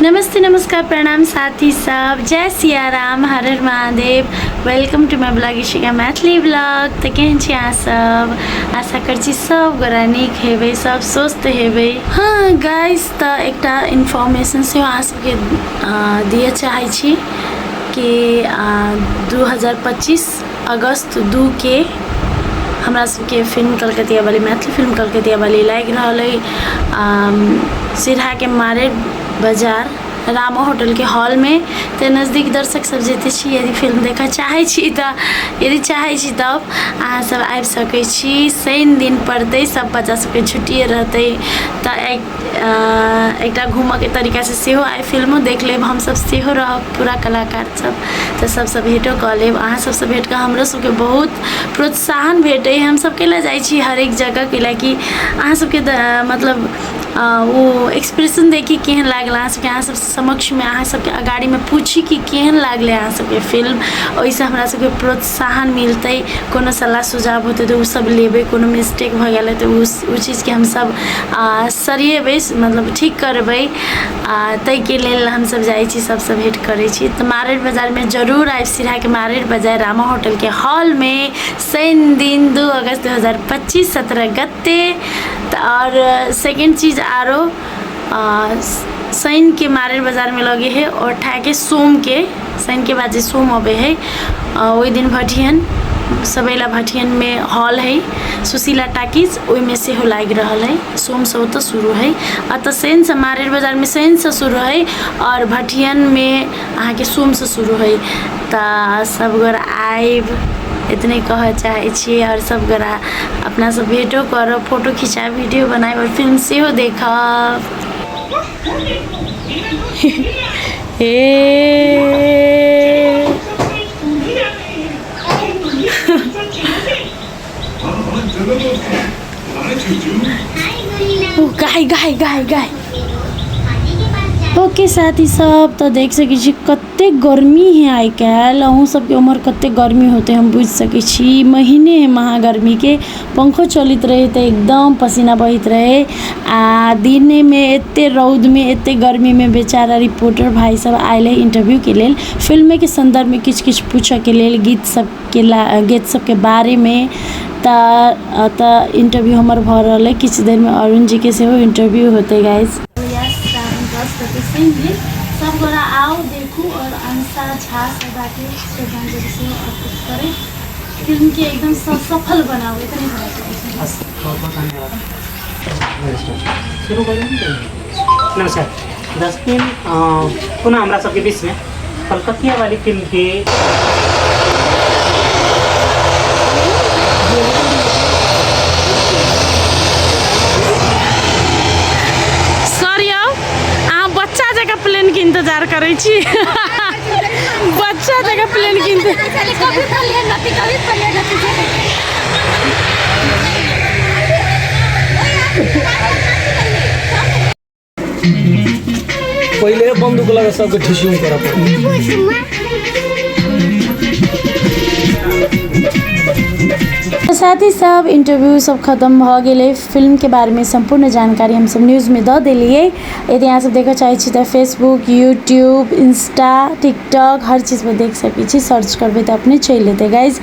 नमस्ते नमस्कार प्रणाम साथी सब, जय Siya Ram, Har Har Mahadev. Welcome to my blog Ishika Maithili blog. तो केहन छी अहाँ सब? आशा कर छी सब गोरा नीक हेबै, सब स्वस्थ हेबै। हाँ गाइस, तो एकटा इन्फॉर्मेशन से अहाँ सबके दिए चाहै छी कि 2025 अगस्त 2 के हमरा सबके फिल्म कलकतिया वाली, मैथिली फिल्म कलकतिया वाली लागि रहल है सिरहा के मारे बाजार रामा होटल के हॉल में। तो नज़दीक दर्शक सब जेते छी, यदि फिल्म देखा चाहे छी तो यदि चाहे छी तब अहाँ सब आबि सकै छी। शनि दिन पड़ते, सब बच्चा सबके छुट्टिए रहते, तो एकटा घूमऽ के तरीका से सेहो आइ फिल्मो देख लेब, हम सब सेहो रहब पूरा कलाकार सब, तो सबसे भेंटो कऽ लेब। अहाँ सबसे भेंट कऽ हमरो सबके बहुत प्रोत्साहन भेटे। हम सब केला जाइ छी हरेक जगह, कैलाकि अहाँ सबके मतलब वो एक्सप्रेशन देखी केहन लागल अहाँ सबके, अहाँ सब समक्ष में अहाँ सबके अगाड़ी में पूछी कि केहन लागले अहाँ सबके फिल्म, ओहिसँ हमरा सबके प्रोत्साहन मिलते। कोनो सलाह सुझाव होते तो उ सब लेबे, कोनो मिस्टेक भ गेल तो उ चीज़ के हम सब सरियेबै, मतलब ठीक करबै। तै के लेल हम सब जाइ छी, सबसे भेंट करै छी। तो मारेड़ बाजार में जरूर आबि, सिरहा के मारेड़ बाजार रामा होटल के हॉल में शनि दिन 2 अगस्त 2025 17 गते। और सेकेंड चीज़ आरो शनि के मारेड़ बाजार में लगे है, और ठाके सोम के, शनि के बाद सोम अबे है, वही दिन भटियन सबेला भटियन में हॉल है सुशीला टाकीज, ओहि में से हो लाग रहा है। सोम से तो शुरू है, अतः शनि से मारेड़ बाजार में शनि से शुरू है, और भटियन में अहाँ के सोम से शुरू है। तो सब गोर आइब इतने कह चाहे छी, और सब गोरा अपना सब भेंटो करब, फोटो खिंचाब, वीडियो बनाए, और फिल्म सेहो देखब। गाय गाय गाय गाय। ओके साथी सब, तो देख सकै छी कते गर्मी है आइ काल्हि। अहूँ सबके उम्र कते गर्मी होते हम बुझ सकै छी। महीने है महागर्मी के, पंखो चलित रहे तो एकदम पसीना बहित रहे। दिन में एते रौद में एते गर्मी में बेचारा रिपोर्टर भाई सब आयल है इंटरव्यू के लेल, फिल्म के संदर्भ में किछ किछ पूछे के लेल, गीत सब के बारे में। त इंटरव्यू हमार भ रहा है, किछ देर में अरुण जी के सेहो इंटरव्यू होते गाइस। सब गोरा आओ देखू, और अंसा झा सदा के श्रद्धांजलि से अर्पित करें, फिल्म के एकदम सफल बनाओ। इतने शुरू नमस्कार। 10 दिन पुनः हमारा सबके बीच में कलकतिया वाली फिल्म के प्लेन के इंतजार करे छी। बच्चा जगह प्लेन के पहले बंदूक लगा सबके ठिसियम करा पड़े। साथी सब इंटरव्यू सब खत्म भ गेले, फिल्म के बारे में संपूर्ण जानकारी हम सब न्यूज़ में द दिलिए। यदि अहाँ सब देखा चाहे छी तो फेसबुक, यूट्यूब, इंस्टा, टिकटॉक हर चीज़ में देख सकै छी, सर्च करबे तो अपने चल एते गाइज।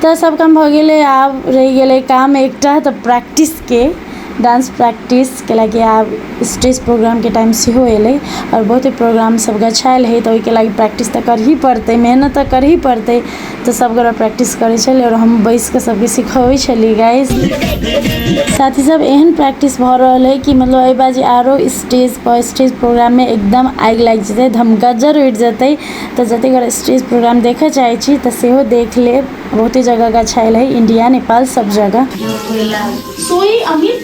तो सब काम भ गेले, आब रह गेले काम एकटा, तो प्रैक्टिस के डांस प्रैक्टिस के लगे आब स्टेज प्रोग्राम के टाइम से हो एले, और बहुत प्रोग्राम सब गछायल है, तो ओहि के लगे प्रैक्टिस तो कर ही पड़ते, मेहनत तो कर ही पड़ते। तो सब गोरा प्रैक्टिस करे छले, और हम बैस के सबके सिखावे छली गाइस। साथी सब एहन प्रैक्टिस भ रहल है कि मतलब एहि बाजी आरो स्टेज प्रोग्राम में एकदम आगि लाग जेते, धमगज्जर उठि जेते। तो जते गोरा स्टेज प्रोग्राम देखे चाहे छी तो सेहो देख ले, बहुते जगह गछायल है, इंडिया नेपाल सब जगह। सोई अमित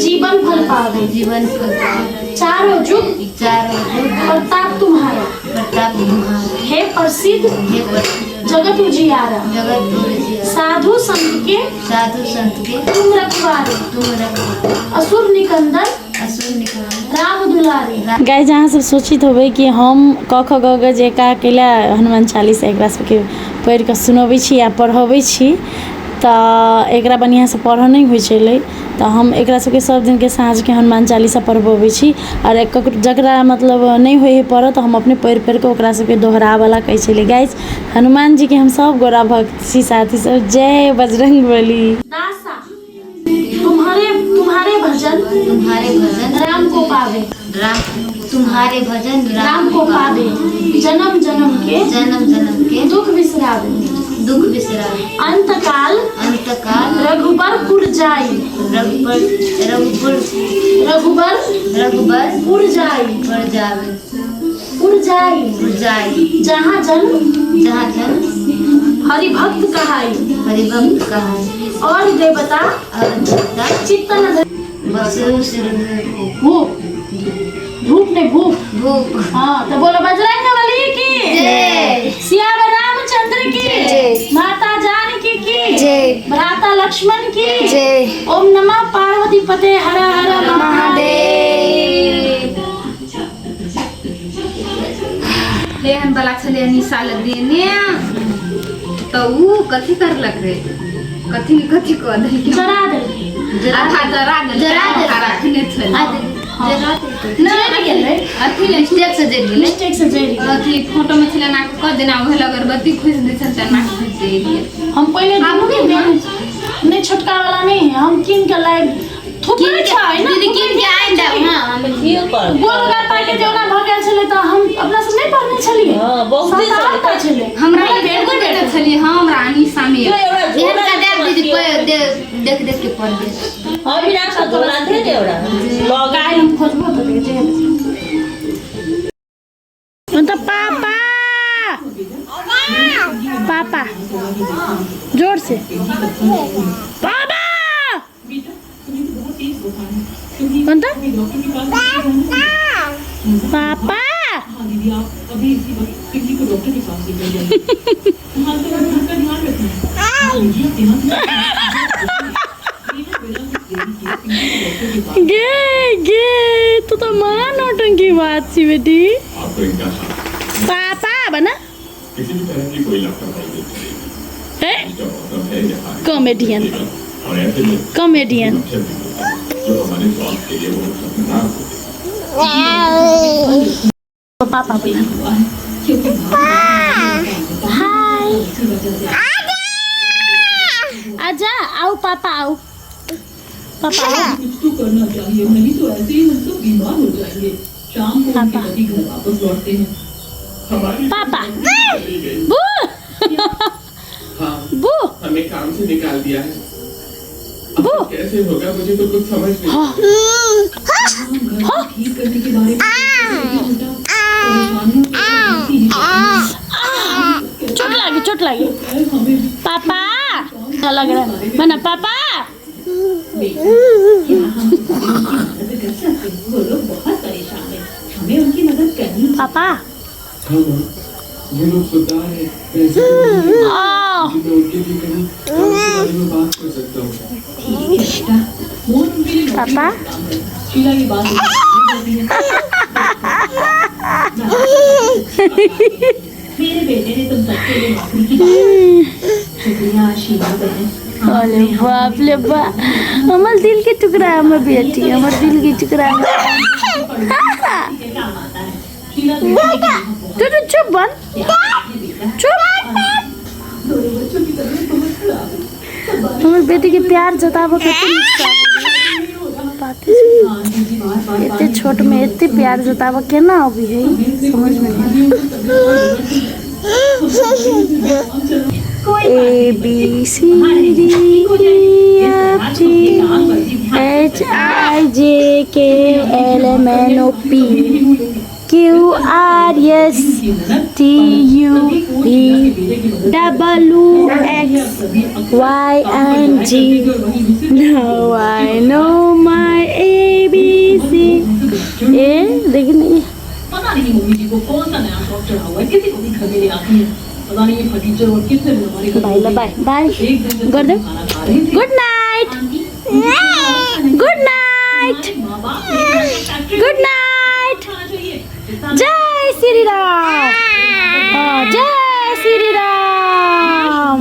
जीवन फल पावे, चारों जुग प्रताप तुम्हारा, हे प्रसिद्ध जगत उजियारा, साधु संत के तुम रखवारे, असुर निकंदन राम दुलारे। गाइस जहाँ सब सोचित होबे कि हम क ख ग घ जे का केला हनुमान चालीसा एकरा सबके पढ़ि कऽ सुनबै छी या पढ़बै छी, तो एक बढ़िया से पढ़ नहीं हुई छलै। तो हम एकरा सबके सब दिन के साँझ के हनुमान चालीसा पढ़बे छी और जकरा मतलब नहीं होए पढ़ तो हम अपने पढ़ के ओकरा सबके दोहरा वाला कहे चले गाइस। हनुमान जी के हम सब गोरा भक्त छी साथी सब। जय बजरंग बली। तुम्हारे भजन राम को पावे, तुम्हारे भजन राम को पावे, जन्म जन्म के दुख बिसरावे, अंतकाल रघुबर पुर जाई, जहाँ जन्म हरि भक्त कहाई, और देवता चित्तन भूप। हाँ तो बोलो बजरंग बली की, सिया रामचंद्र की, माता जानकी की, भ्राता लक्ष्मण की। ओम नमः पार्वती पते हर हर महादेव। लेहन बला छले निशा देने तो ऊ कथी करलक रे, कथी कह दे जरा दे रखने छले मिस्टेक से जरी अथी फोटो में छले ना क देना भल अगरबत्ती खुश दे छले ना खुश दे दिए। हम पहले नहीं छोटका वाला नहीं है, हम किन के लाइव थोपले छै ना, दीदी किन के आइ दा। हां हम गोलगप्पा पाई के देवना भ गेल छले त हम अपना से नहीं पढ़ने छलिए। हां बहुत दिन छले हमरा भेटो बेटा छलिए। हां हमरा अनीसा में एहन का दीदी देख के पढ़ दे। अभी ना सब बोला थे देवड़ा लगाई हम खोजबो तो दे तो पापा जोर से पापा कौन था पापा गे तू तो मां नौटंकी बात सी बेटी। पापा बना किसी भी तरह की कोई लापरवाही है है कॉमेडियन और ऐसे में कॉमेडियन जो हमारे स्वास्थ्य के लिए बहुत खतरनाक होते हैं। पापा बोला हाय आजा आओ पापा आओ पापा आओ। कुछ तो करना चाहिए, नहीं तो ऐसे ही हम सब बीमार हो जाएंगे। शाम को उनके पति घर वापस लौटते हैं। पापा बू बू हमें काम से निकाल दिया है। बू कैसे होगा मुझे तो कुछ समझ नहीं। ठीक करने के बारे में चोट लगी पापा अच्छा लग रहा है मना पापा। हमें उनकी मदद करनी। पापा ये लोग सुधार है, पैसे मैं उनके लिए कहीं बारे में बात कर सकता हूँ। पापा शीला की बात मेरे बेटे ने तुम सबके लिए नौकरी की शुक्रिया शीला बहन। अरे बाप ले बाप हमार दिल के टुकड़ा है हमार बेटी हमार दिल के टुकड़ा है। तो चुप बन चुप। हमार बेटी के प्यार जताबो इतने छोट में इतने प्यार जताबो केना अभी है समझ में नहीं। A B C D E F G H I J K L M N O P Q R S T U V W X Y and G. Now I know my ABC. देखिए पता नहीं mummy जी को कौन सा नया शौक चढ़ा हुआ है, किसी को भी घर में ले आती है। पता नहीं ये फर्नीचर और कितने दिन हमारे घर bye bye bye good good night good night good night. जय श्री राम जय श्री राम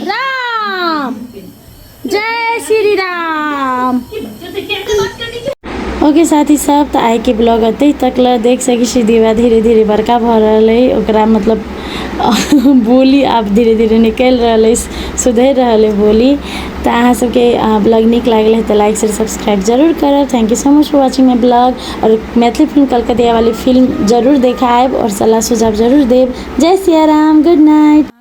राम जय ओके साथी सब त आइ के ब्लॉग अतै तक ल देख सकी छी दीवा धीरे धीरे बड़का भ रहल है ओकरा मतलब बोली आप धीरे धीरे निकल रहल है सुधर रहल है बोली। तो अहाँ सबके ब्लॉग निक लागल है तो लाइक शेयर सब्सक्राइब जरूर करब। Thank you so much for watching my blog. और मैथिली फिल्म कलकतिया वाली फिल्म जरूर देखाएब और सलाह सुझाव जरूर देब। जय सिया राम, गुड नाइट।